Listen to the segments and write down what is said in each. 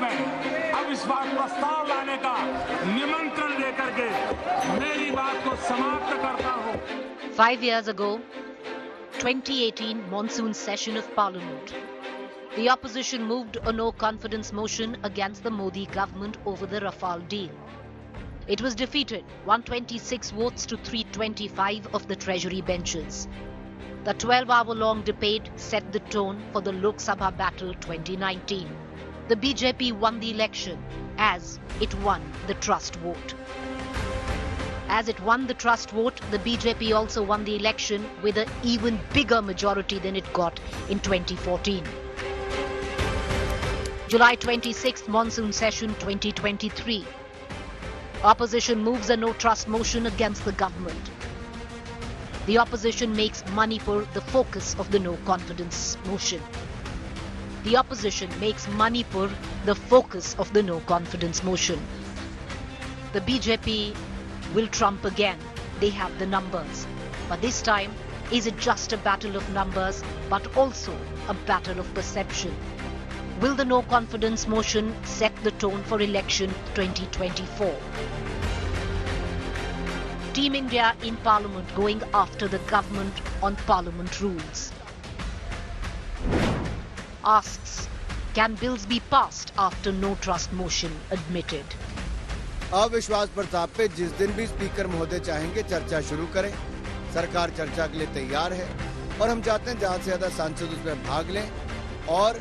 में अविश्वास प्रस्ताव लाने का निमंत्रण देकर के मेरी बात को समाप्त करता हूं। 5 years ago, 2018 monsoon session of Parliament, the opposition moved a no-confidence motion against the Modi government over the Rafale deal. It was defeated 126 votes to 325 of the Treasury benches. The 12-hour-long debate set the tone for the Lok Sabha battle 2019. The BJP won the election as it won the trust vote. As it won the trust vote, the BJP also won the election with an even bigger majority than it got in 2014. July 26th monsoon session 2023. Opposition moves a no-trust motion against the government. The opposition makes Manipur the focus of the no-confidence motion. The opposition makes Manipur the focus of the no-confidence motion. The BJP will trump again. They have the numbers. But this time, is it just a battle of numbers, but also a battle of perception? Will the no-confidence motion set the tone for election 2024? Team India in Parliament going after the government on Parliament rules. Asks, can bills be passed after no-trust motion admitted? अविश्वास प्रस्ताव पे जिस दिन भी speaker महोदय चाहेंगे चर्चा शुरू करें। सरकार चर्चा के लिए तैयार है और हम चाहते हैं ज्यादा से ज्यादा सांसद उसमें भाग लें और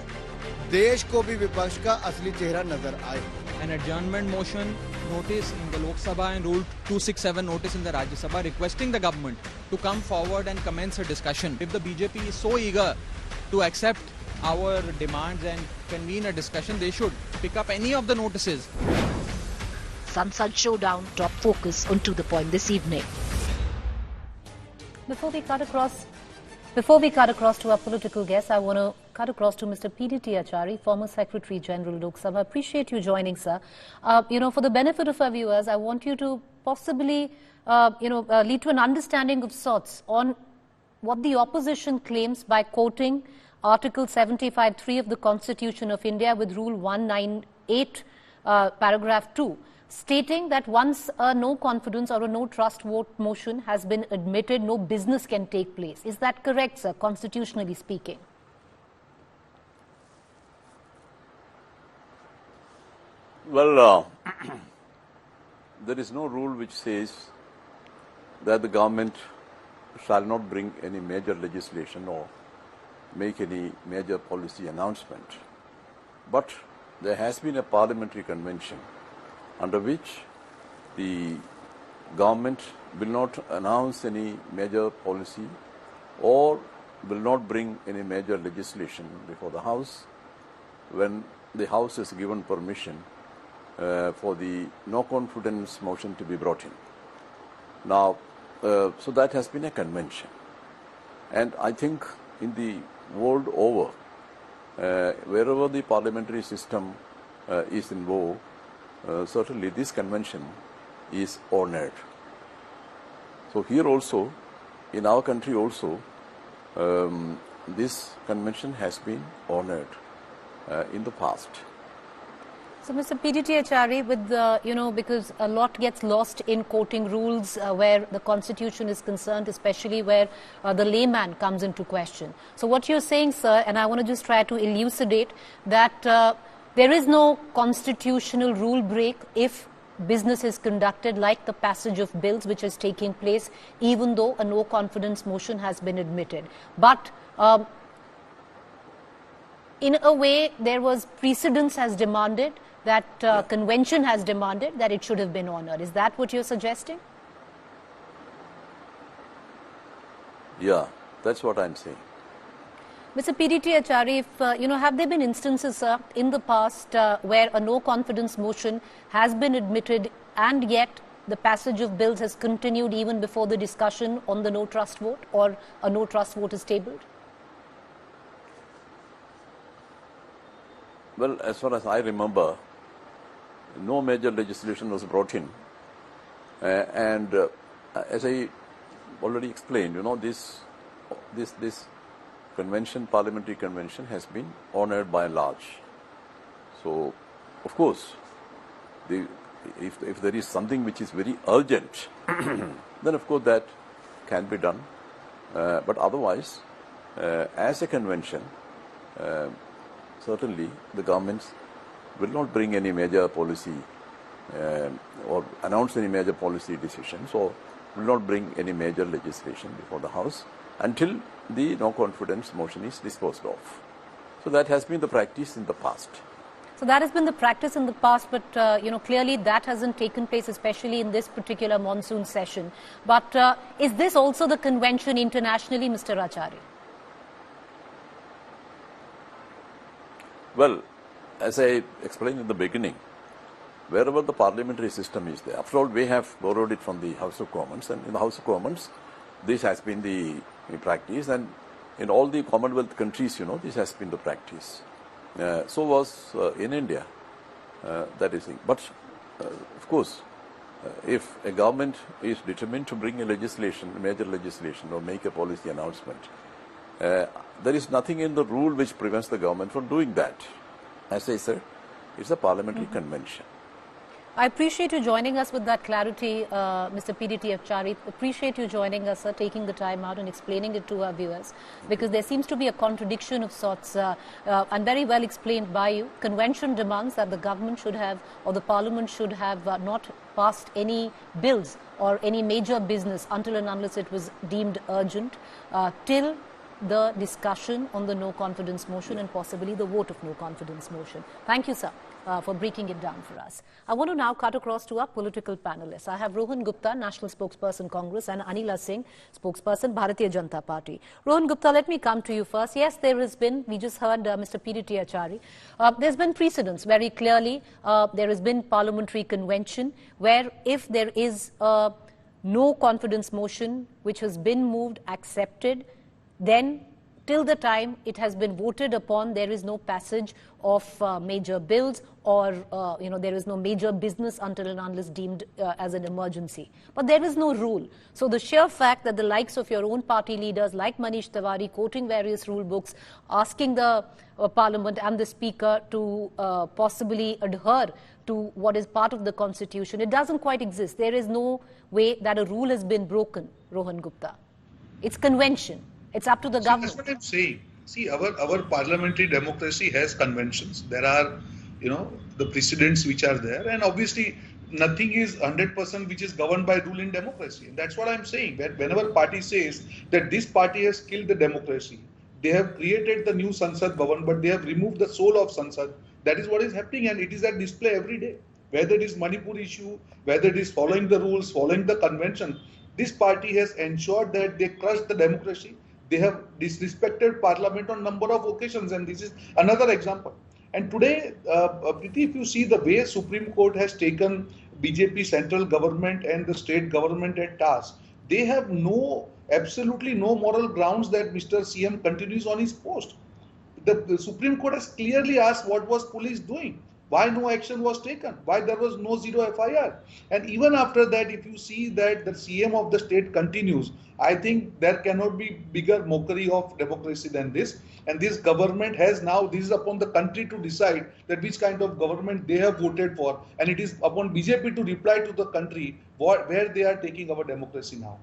देश को भी विपक्ष का असली चेहरा नजर आए। An adjournment motion notice in the Lok Sabha and Rule 267 notice in the Rajya Sabha requesting the government to come forward and commence a discussion. If the BJP is so eager to accept our demands and convene a discussion, they should pick up any of the notices. Sansad Showdown top focus on To The Point this evening. Before we cut across to our political guests, I want to cut across to Mr. PDT Achari, former Secretary General Lok Sabha. Appreciate you joining, sir. For the benefit of our viewers, I want you to possibly, lead to an understanding of sorts on what the opposition claims by quoting Article 75(3) of the Constitution of India with Rule 198, paragraph 2. Stating that once a no-confidence or a no-trust vote motion has been admitted, no business can take place. Is that correct, sir, constitutionally speaking? Well, there is no rule which says that the government shall not bring any major legislation or make any major policy announcement. But there has been a parliamentary convention under which the government will not announce any major policy or will not bring any major legislation before the House when the House is given permission for the no-confidence motion to be brought in. Now, so that has been a convention. And I think in the world over, wherever the parliamentary system is in vogue, certainly this convention is honored. So here also, in our country also, this convention has been honored in the past. So, Mr. PDT Achari, with the, because a lot gets lost in quoting rules where the Constitution is concerned, especially where the layman comes into question. So, what you're saying, sir, and I want to just try to elucidate that there is no constitutional rule break if business is conducted like the passage of bills which is taking place, even though a no-confidence motion has been admitted. But in a way, there was precedence has demanded that convention has demanded that it should have been honored. Is that what you're suggesting? Yeah, that's what I'm saying. Mr. PDT Achari, if, have there been instances, sir, in the past where a no-confidence motion has been admitted and yet the passage of bills has continued even before the discussion on the no-trust vote or a no-trust vote is tabled? Well, as far as I remember, no major legislation was brought in. And as I already explained, this convention, parliamentary convention, has been honored by and large. So of course, if there is something which is very urgent, then of course that can be done. But otherwise, as a convention, certainly the governments will not bring any major policy or announce any major policy decisions, or will not bring any major legislation before the House until the no confidence motion is disposed of. So that has been the practice in the past. So that has been the practice in the past, but clearly that hasn't taken place, especially in this particular monsoon session. But is this also the convention internationally, Mr. Acharya? Well, as I explained in the beginning, wherever the parliamentary system is there, after all, we have borrowed it from the House of Commons, and in the House of Commons, this has been the practice, and in all the Commonwealth countries, this has been the practice. So was in India, that is it. But of course, if a government is determined to bring a major legislation, or make a policy announcement, there is nothing in the rule which prevents the government from doing that. As I said, it's a parliamentary convention. I appreciate you joining us with that clarity, Mr. PDT Acharya. Appreciate you joining us, sir, taking the time out and explaining it to our viewers, because there seems to be a contradiction of sorts, and very well explained by you. Convention demands that the government should have, or the parliament should have not passed any bills or any major business until and unless it was deemed urgent, till the discussion on the no confidence motion and possibly the vote of no confidence motion. Thank you, sir, for breaking it down for us. I want to now cut across to our political panelists. I have Rohan Gupta, National Spokesperson, Congress, and Anila Singh, Spokesperson, Bharatiya Janata Party. Rohan Gupta, let me come to you first. Yes, there has been, we just heard Mr. PDT Acharya, there's been precedents very clearly. There has been parliamentary convention where if there is a no confidence motion which has been moved, accepted, then till the time it has been voted upon, there is no passage of major bills, or there is no major business until and unless deemed as an emergency. But there is no rule. So the sheer fact that the likes of your own party leaders like Manish Tiwari quoting various rule books, asking the Parliament and the Speaker to possibly adhere to what is part of the Constitution, it doesn't quite exist. There is no way that a rule has been broken, Rohan Gupta. It's convention. It's up to the government. That's what I'm saying. See, our parliamentary democracy has conventions. There are, the precedents which are there, and obviously nothing is 100% which is governed by rule in democracy. And that's what I'm saying. That whenever party says that this party has killed the democracy, they have created the new Sansad Bhavan, but they have removed the soul of Sansad. That is what is happening, and it is at display every day. Whether it is Manipur issue, whether it is following the rules, following the convention, this party has ensured that they crushed the democracy. They have disrespected parliament on number of occasions, and this is another example. And today, Preeti, if you see the way Supreme Court has taken BJP central government and the state government at task, they have absolutely no moral grounds that Mr. CM continues on his post. The Supreme Court has clearly asked what was police doing, why no action was taken, why there was no zero FIR. And even after that, if you see that the CM of the state continues, I think there cannot be bigger mockery of democracy than this. And this government has now, this is upon the country to decide that which kind of government they have voted for. And it is upon BJP to reply to the country where they are taking our democracy now.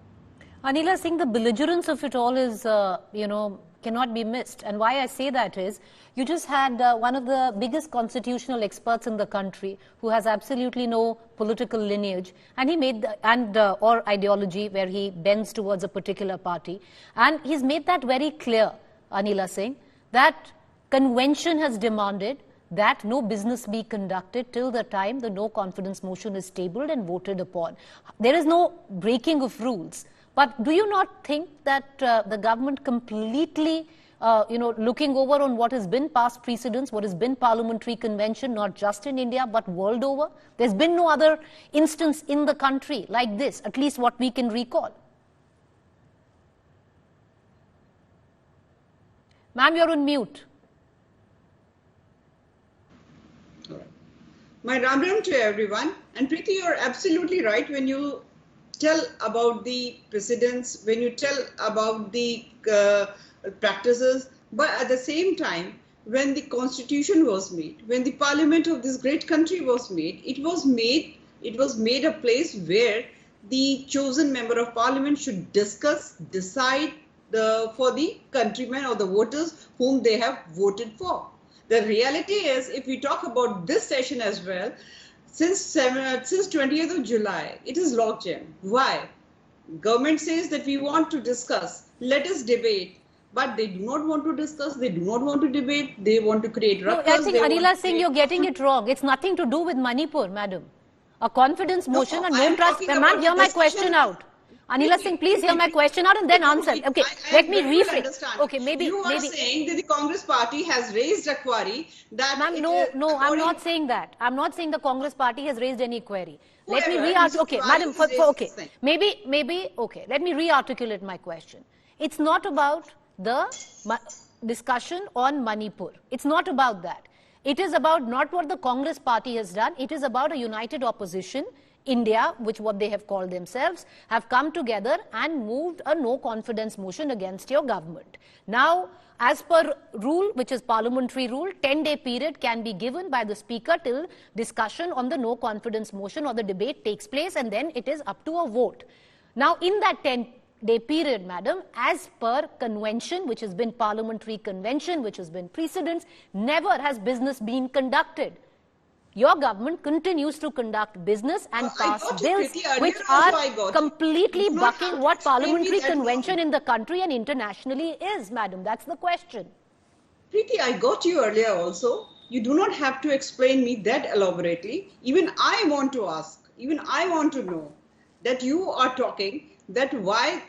Anila Singh, the belligerence of it all is, cannot be missed. And why I say that is, you just had one of the biggest constitutional experts in the country who has absolutely no political lineage, and he made or ideology where he bends towards a particular party, and he's made that very clear, Anila Singh, that convention has demanded that no business be conducted till the time the no confidence motion is tabled and voted upon. There is no breaking of rules. But do you not think that the government completely, looking over on what has been past precedents, what has been parliamentary convention, not just in India, but world over? There's been no other instance in the country like this, at least what we can recall. Ma'am, you're on mute. My Ram Ram to everyone. And Preeti, you're absolutely right when you tell about the precedents, when you tell about the practices, but at the same time, when the constitution was made, when the parliament of this great country was made, it was made a place where the chosen member of parliament should discuss, decide for the countrymen or the voters whom they have voted for. The reality is, if we talk about this session as well, since 20th of July, it is logjam. Why? Government says that we want to discuss, let us debate. But they do not want to discuss, they do not want to debate, they want to create ruckus. No, I think Anila Singh, you're getting it wrong. It's nothing to do with Manipur, madam. A confidence motion and no trust. Ma'am, hear my question out. Anila Singh, please hear my question out and then answer. Okay, let me rephrase. Okay, maybe. You are saying that the Congress party has raised a query that... Ma'am, no, I'm not saying that. I'm not saying the Congress party has raised any query. Let me re-articulate. Okay, madam, okay. Maybe, okay. Let me re-articulate my question. It's not about the discussion on Manipur. It's not about that. It is about not what the Congress party has done. It is about a united opposition. India, which what they have called themselves, have come together and moved a no confidence motion against your government. Now, as per rule, which is parliamentary rule, 10-day period can be given by the speaker till discussion on the no confidence motion or the debate takes place, and then it is up to a vote. Now, in that 10-day period, madam, as per convention, which has been parliamentary convention, which has been precedents, never has business been conducted. Your government continues to conduct business and pass bills which are completely bucking what parliamentary convention in the country and internationally is, madam. That's the question. Preeti, I got you earlier also. You do not have to explain me that elaborately. Even I want to ask, even I want to know that you are talking that why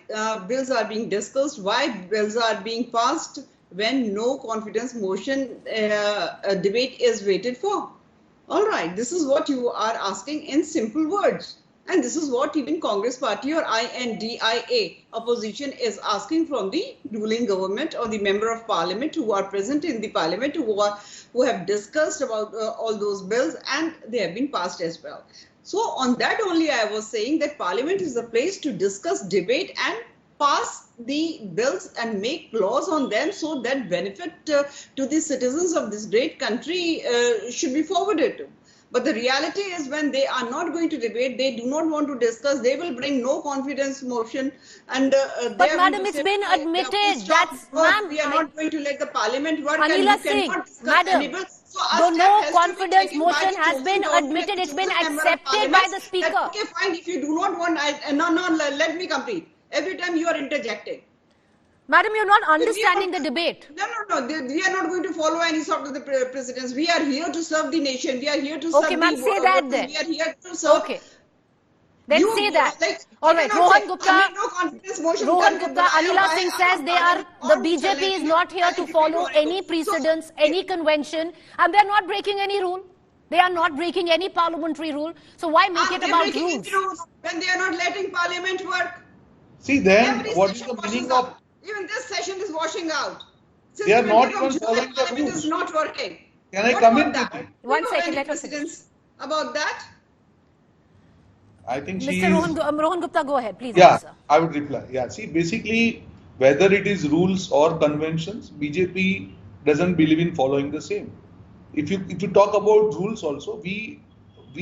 bills are being discussed, why bills are being passed when no confidence motion debate is waited for. All right, this is what you are asking in simple words. And this is what even Congress party or INDIA opposition is asking from the ruling government or the member of parliament who are present in the parliament, who have discussed about all those bills, and they have been passed as well. So on that only I was saying that parliament is the place to discuss, debate and pass the bills and make laws on them so that benefit to the citizens of this great country should be forwarded to. But the reality is when they are not going to debate, they do not want to discuss, they will bring no confidence motion. And but madam, it's been admitted. That's, ma'am, we are not going to let the parliament work. Anila Singh, madam, the no confidence motion has been admitted. It's been accepted by the speaker. Okay, fine. If you do not want, no, let me complete. Every time you are interjecting. Madam, you're not understanding the debate. No. We are not going to follow any sort of the precedents. We are here to serve the nation. We are here to serve the... Okay, ma'am, say that then. We are here to serve... Okay. Then say that. All right, Rohan Gupta, Anila Singh says the BJP is not here to follow any precedents, any convention, and they are not breaking any rule. They are not breaking any parliamentary rule. So why make it about rules? When they are not letting parliament work. See, then what is the meaning of... Even this session is washing out. Since they are not even following the rules. It is not working. Can I come in? That? One second, let us finish. About that? I think Mr. Rohan Gupta, go ahead, please. Yeah, answer. I would reply. Yeah, see, basically, whether it is rules or conventions, BJP doesn't believe in following the same. If you talk about rules also, we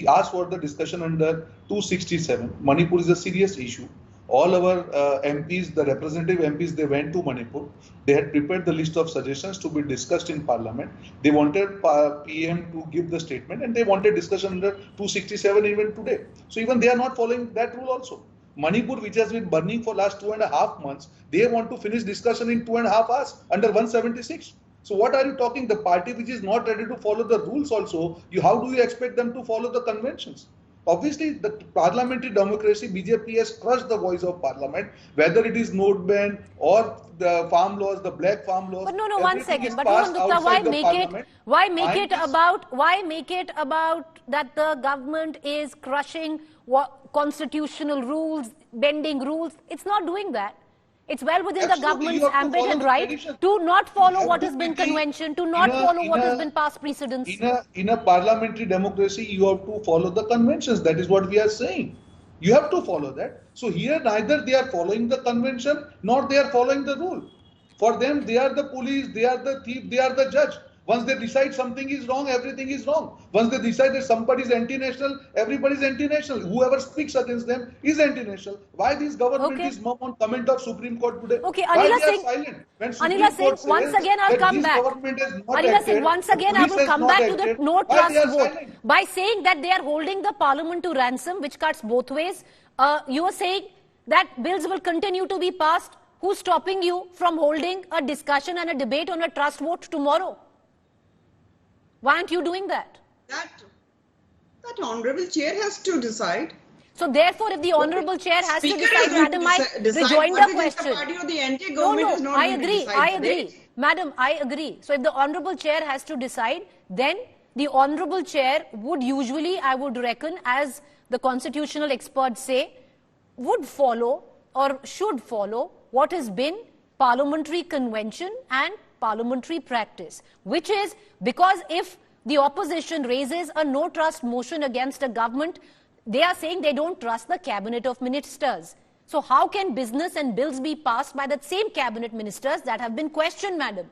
asked for the discussion under 267. Manipur is a serious issue. All our MPs, the representative MPs, they went to Manipur. They had prepared the list of suggestions to be discussed in Parliament. They wanted PM to give the statement and they wanted discussion under 267 even today. So even they are not following that rule also. Manipur, which has been burning for last 2.5 months, they want to finish discussion in 2.5 hours under 176. So what are you talking? The party which is not ready to follow the rules also, how do you expect them to follow the conventions? Obviously, the parliamentary democracy, BJP has crushed the voice of parliament, whether it is note ban or the farm laws, the black farm laws. But no, 1 second. But Rohan Gupta, why make it about that the government is crushing constitutional rules, bending rules? It's not doing that. It's well within the government's ambit and right to not follow what has been convention, to not follow what has been past precedents. In a parliamentary democracy, you have to follow the conventions. That is what we are saying. You have to follow that. So here, neither they are following the convention, nor they are following the rule. For them, they are the police, they are the thief, they are the judge. Once they decide something is wrong, everything is wrong. Once they decide that somebody is anti-national, everybody is anti-national. Whoever speaks against them is anti-national. Why this government is mum on comment of Supreme Court today? Okay, Why Anila they are Singh, silent? When Anila Supreme Singh, Court once says again I'll that come this back. government has not Anila acted, Singh, once again I police will has come not back to acted, the no why trust they are vote. silent? By saying that they are holding the parliament to ransom, which cuts both ways, you are saying that bills will continue to be passed. Who's stopping you from holding a discussion and a debate on a trust vote tomorrow? Why aren't you doing that? That honorable chair has to decide. So therefore, if the honorable chair has Speaker to decide, is going Madam, to I decide rejoin what the is question. party or the NDA government is not I going to agree. decide I today. agree. Madam, I agree. So if the honorable chair has to decide, then the honorable chair would usually, I would reckon, as the constitutional experts say, would follow or should follow what has been parliamentary convention and parliamentary practice, which is because if the opposition raises a no trust motion against a government, they are saying they don't trust the cabinet of ministers. So how can business and bills be passed by the same cabinet ministers that have been questioned, madam?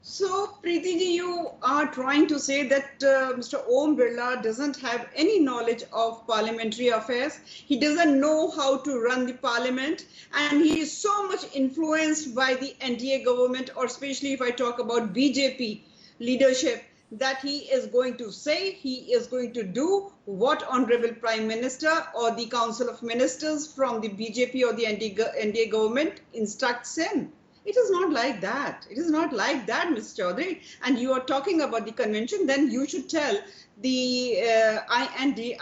So, Preeti ji, you are trying to say that Mr. Om Birla doesn't have any knowledge of parliamentary affairs. He doesn't know how to run the parliament, and he is so much influenced by the NDA government, or especially if I talk about BJP leadership, that he is going to say, he is going to do what Honorable Prime Minister or the Council of Ministers from the BJP or the NDA government instructs him. It is not like that. It is not like that, Ms. Chaudhary. And you are talking about the convention, then you should tell the INDIA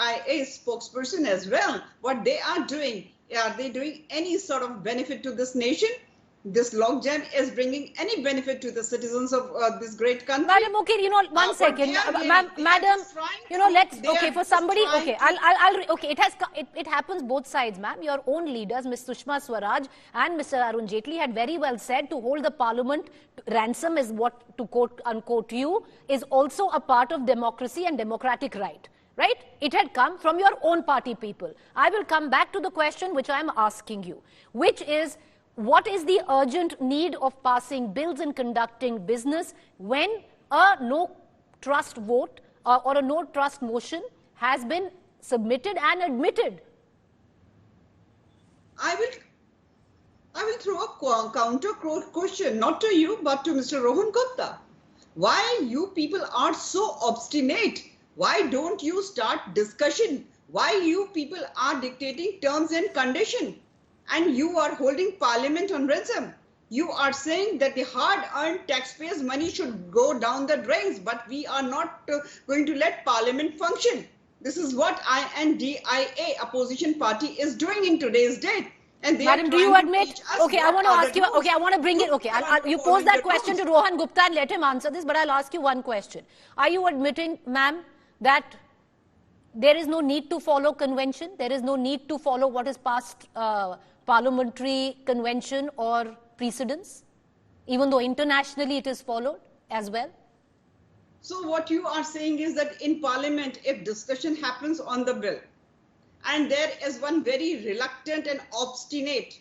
spokesperson as well what they are doing. Are they doing any sort of benefit to this nation? This logjam is bringing any benefit to the citizens of this great country. Madam, okay, one second. Madam, let's, okay, for somebody, okay, okay, it happens both sides, ma'am. Your own leaders, Ms. Sushma Swaraj and Mr. Arun Jaitley had very well said to hold the parliament ransom is what, to quote, unquote you, is also a part of democracy and democratic right. Right? It had come from your own party people. I will come back to the question which I am asking you, which is, what is the urgent need of passing bills and conducting business when a no trust vote or a no trust motion has been submitted and admitted? I will throw a counter question, not to you, but to Mr. Rohan Gupta. Why you people are so obstinate? Why don't you start discussion? Why you people are dictating terms and conditions? And you are holding parliament on ransom. You are saying that the hard-earned taxpayers' money should go down the drains, but we are not going to let parliament function. This is what INDIA opposition party is doing in today's date. And they Madam, do you admit? Okay, I want to ask you. Okay, I want to bring it. Okay, you pose that question to Rohan Gupta and let him answer this. But I'll ask you one question. Are you admitting, ma'am, that there is no need to follow convention? There is no need to follow what is passed parliamentary convention or precedence, even though internationally it is followed as well? So what you are saying is that in parliament, if discussion happens on the bill, and there is one very reluctant and obstinate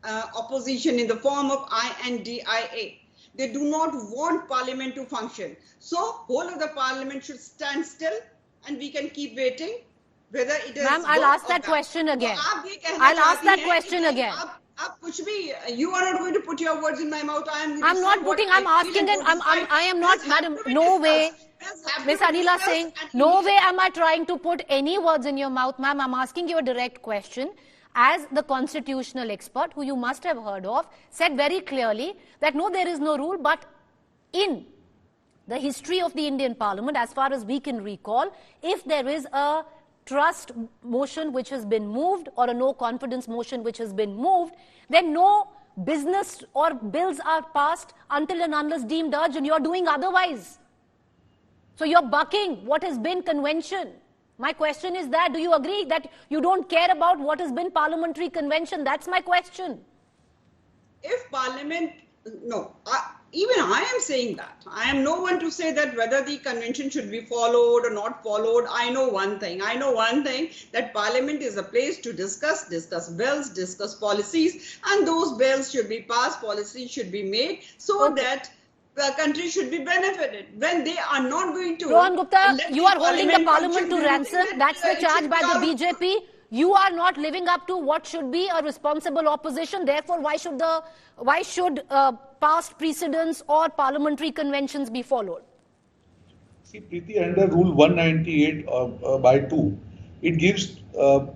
opposition in the form of INDIA, they do not want parliament to function. So whole of the parliament should stand still and we can keep waiting. Whether it is Ma'am, I'll ask that question again. I'll ask that question again. You are not going to put your words in my mouth. I'm not putting, I'm asking, and I am not, madam, no way. Ms. Anila Singh, no way am I trying to put any words in your mouth, ma'am. I'm asking you a direct question. As the constitutional expert, who you must have heard of, said very clearly that no, there is no rule, but in the history of the Indian Parliament, as far as we can recall, if there is a trust motion which has been moved or a no confidence motion which has been moved, then no business or bills are passed until and unless deemed urgent. You're doing otherwise. So you're bucking what has been convention. My question is that, do you agree that you don't care about what has been parliamentary convention? That's my question. If parliament, no, even I am saying that. I am no one to say that whether the convention should be followed or not followed. I know one thing, that parliament is a place to discuss bills, discuss policies, and those bills should be passed, policies should be made so that country should be benefited. When they are not going to... Rohan Gupta, let you are holding the parliament function, to do you ransom. think That's the it charge should by be the BJP. You are not living up to what should be a responsible opposition. Therefore, why should past precedents or parliamentary conventions be followed? See, Preeti, under Rule 198 by 2, it gives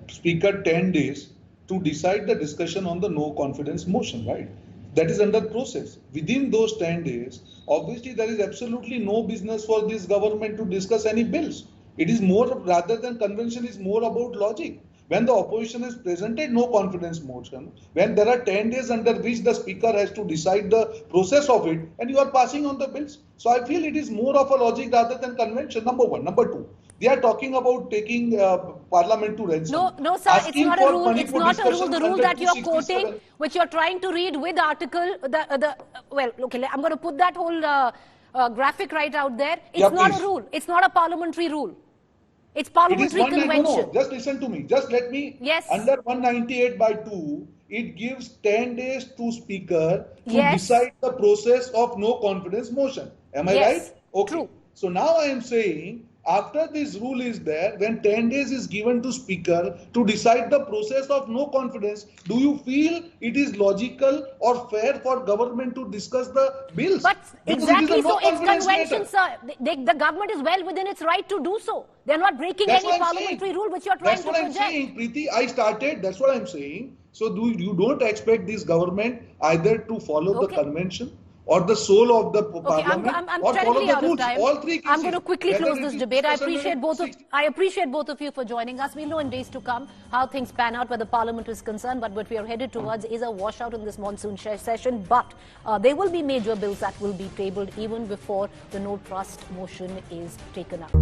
Speaker 10 days to decide the discussion on the no confidence motion, right? That is under process. Within those 10 days, obviously there is absolutely no business for this government to discuss any bills. It is more, rather than convention, is more about logic. When the opposition has presented no confidence motion, when there are 10 days under which the speaker has to decide the process of it, and you are passing on the bills. So I feel it is more of a logic rather than convention, number one. Number two, they are talking about taking parliament to ransom. No, sir, it's not a rule. It's not a rule. The rule that you are quoting, which you are trying to read with article, well, okay, I'm going to put that whole graphic right out there. It's not a rule. It's not a parliamentary rule. It's parliamentary convention. No, just listen to me. Just let me. Yes. Under 198 by 2, it gives 10 days to speaker to decide the process of no confidence motion. Am I right? Okay. True. So now I am saying, after this rule is there, when 10 days is given to speaker to decide the process of no confidence, do you feel it is logical or fair for government to discuss the bills? But Because exactly, it is a no so it's confidence convention, matter. sir. The government is well within its right to do so. They're not breaking any parliamentary rule which you're trying to project. That's what I'm saying, Preeti. I started, that's what I'm saying. So you don't expect this government either to follow the convention or the soul of the parliament, I'm or follow terribly the out of rules. time. All three cases. I'm going to quickly Whether close it this is debate. I discussion appreciate both of you for joining us. We'll know in days to come how things pan out where the parliament is concerned. But what we are headed towards is a washout in this monsoon session. But there will be major bills that will be tabled even before the no trust motion is taken up.